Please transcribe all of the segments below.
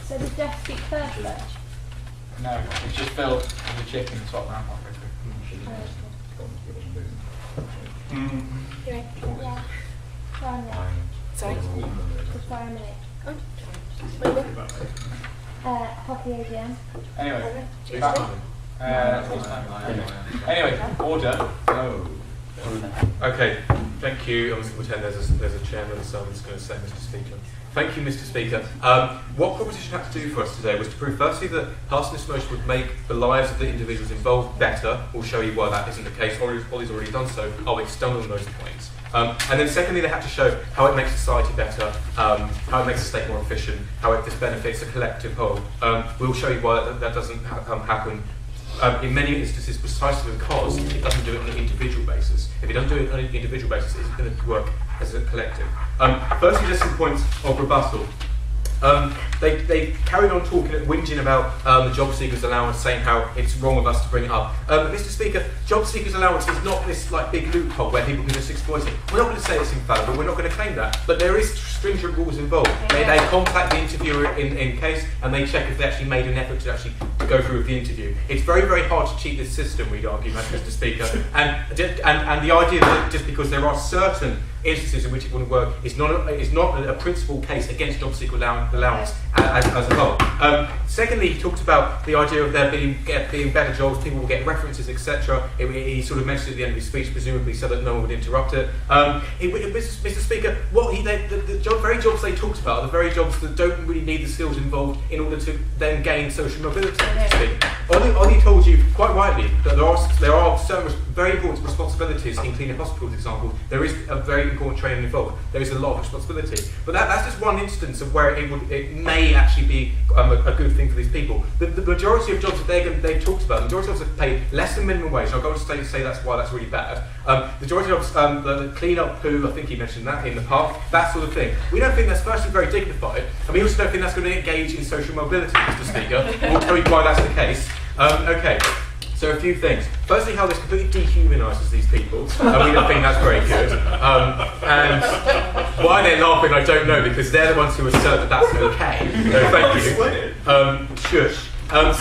So did Jeff speak first though? No, it's just Phil and the chicken swap around. Yeah. 1 minute. Sorry? Just for a minute. Oh, Hockey AGM. Anyway, anyway, order. Okay, thank you. I'm just going to pretend there's a chairman, so I'm just going to say Mr. Speaker. Thank you, Mr. Speaker. What proposition had to do for us today was to prove, firstly, that passing this motion would make the lives of the individuals involved better. We'll show you why that isn't the case. Ollie's already done so. I'll extend on those points. And then secondly, they had to show how it makes society better, how it makes the state more efficient, how this benefits a collective whole. We'll show you why that doesn't happen. In many instances, precisely because it doesn't do it on an individual basis. If it doesn't do it on an individual basis, it's going to work as a collective. Firstly, just some points of rebuttal. They carried on talking, whinging about the job seekers allowance, saying how it's wrong of us to bring it up. Mr. Speaker, job seekers allowance is not this big loophole where people can just exploit it. We're not going to say it's infallible, we're not going to claim that, but there is stringent rules involved. They contact the interviewer in case, and they check if they actually made an effort to actually go through with the interview. It's very, very hard to cheat this system, we'd argue, Mr. Speaker, and the idea that just because there are certain instances in which it wouldn't work is not a principal case against job seeker allowance as a whole. Secondly, he talked about the idea of there being better jobs, people will get references, etc. He sort of mentioned it at the end of his speech, presumably so that no one would interrupt it. Mr. Speaker, the very jobs they talked about are the very jobs that don't really need the skills involved in order to then gain social mobility. Ollie told you quite rightly that there are certain very important responsibilities in cleaning hospitals, for example. There is a very important training involved. There is a lot of responsibility, but that's just one instance of where it may actually be a good thing for these people. The majority of jobs that they've talked about, the majority of jobs that pay less than minimum wage. I'll go on to say that's why that's really bad. The majority of jobs, the clean up poo, I think he mentioned that in the park, that sort of thing. We don't think that's firstly very dignified, and we also don't think that's going to engage in social mobility, Mr. Speaker. We'll tell you why that's the case. Okay. So a few things. Firstly, how this completely dehumanises these people. We don't think that's very good. And why they're laughing, I don't know, because they're the ones who assert that that's okay. So thank you. Shush.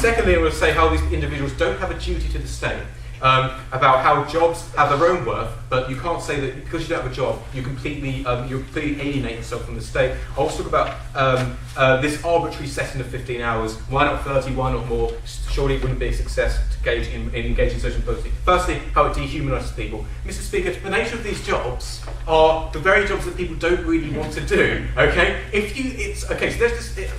Secondly, I'm going to say how these individuals don't have a duty to the state. About how jobs have their own worth, but you can't say that because you don't have a job, you completely alienate yourself from the state. I'll also talk about this arbitrary setting of 15 hours. Why not 31 or more? Surely it wouldn't be a success to engage in social mobility. Firstly, how it dehumanises people. Mr. Speaker, the nature of these jobs are the very jobs that people don't really want to do. Okay, so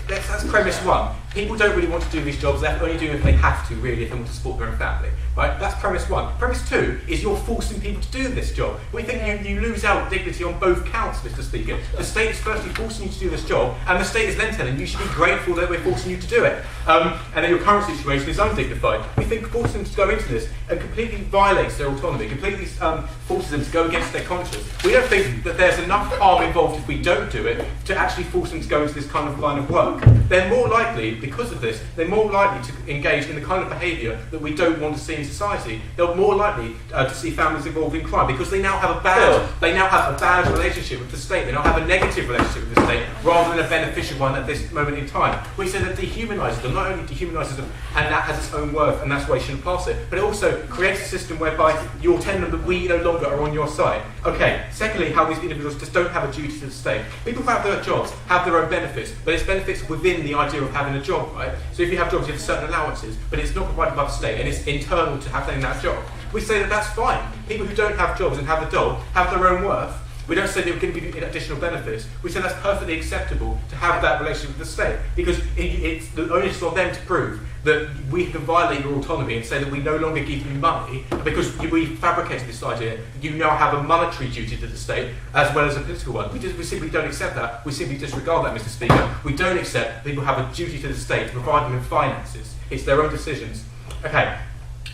that's premise one. People don't really want to do these jobs. They're only doing it if they have to, really, if they want to support their own family. Right? That's premise one. Premise two is you're forcing people to do this job. We think you lose out dignity on both counts, Mr. Speaker. The state is firstly forcing you to do this job, and the state is then telling you should be grateful that we're forcing you to do it. And then your current situation is undignified. We think forcing them to go into this and completely violates their autonomy, completely forces them to go against their conscience. We don't think that there's enough harm involved if we don't do it to actually force them to go into this kind of line of work. They're more likely, because of this, they're more likely to engage in the kind of behaviour that we don't want to see in society. They're more likely to see families involved in crime because they now have a bad relationship with the state. They now have a negative relationship with the state rather than a beneficial one at this moment in time. We say that dehumanises them, not only dehumanises them, and that has its own worth, and that's why you shouldn't pass it, but it also creates a system whereby you're telling them that we no longer are on your side. Okay, secondly, how these individuals just don't have a duty to the state. People who have their jobs have their own benefits, but it's benefits within the idea of having a job, right? So if you have jobs, you have certain allowances, but it's not provided by the state, and it's internal to having that job. We say that that's fine. People who don't have jobs and have a job have their own worth. We don't say they're going to give you additional benefits. We say that's perfectly acceptable to have that relationship with the state because it's the onus on them to prove that we can violate your autonomy and say that we no longer give you money because we fabricated this idea that you now have a monetary duty to the state as well as a political one. We simply don't accept that. We simply disregard that, Mr. Speaker. We don't accept people have a duty to the state to provide them with finances. It's their own decisions. Okay.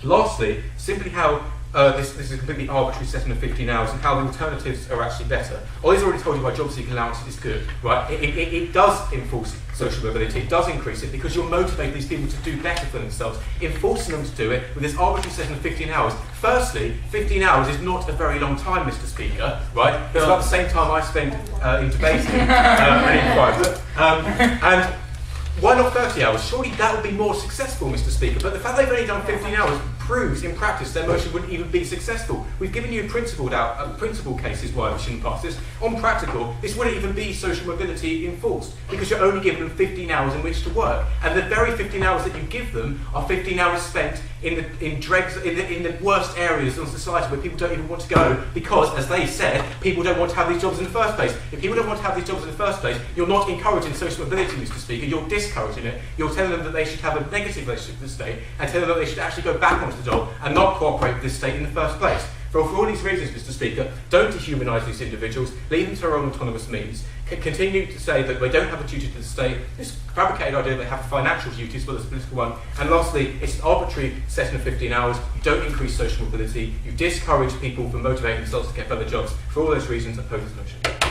Lastly, simply how this is a completely arbitrary setting of 15 hours and how the alternatives are actually better. Ollie's already told you why job seeking allowance is good, right? It does enforce social mobility, it does increase it because you're motivating these people to do better for themselves, enforcing them to do it with this arbitrary setting of 15 hours. Firstly, 15 hours is not a very long time, Mr. Speaker, right? It's about the same time I spend in debating and in private. And Why not 30 hours? Surely that would be more successful, Mr. Speaker. But the fact they've only done 15 hours proves in practice their motion wouldn't even be successful. We've given you principled cases why we shouldn't pass this. On practical, this wouldn't even be social mobility enforced because you're only giving them 15 hours in which to work. And the very 15 hours that you give them are 15 hours spent in the worst areas of society where people don't even want to go because, as they said, people don't want to have these jobs in the first place. If people don't want to have these jobs in the first place, you're not encouraging social mobility, Mr. Speaker. You're discouraging it. You're telling them that they should have a negative relationship with the state and telling them that they should actually go back onto the job and not cooperate with the state in the first place. For all these reasons, Mr. Speaker, don't dehumanise these individuals, leave them to their own autonomous means, continue to say that they don't have a duty to the state, this fabricated idea that they have a financial duty as well as a political one, and lastly, it's an arbitrary setting of 15 hours, you don't increase social mobility, you discourage people from motivating themselves to get better jobs. For all those reasons, I oppose this motion.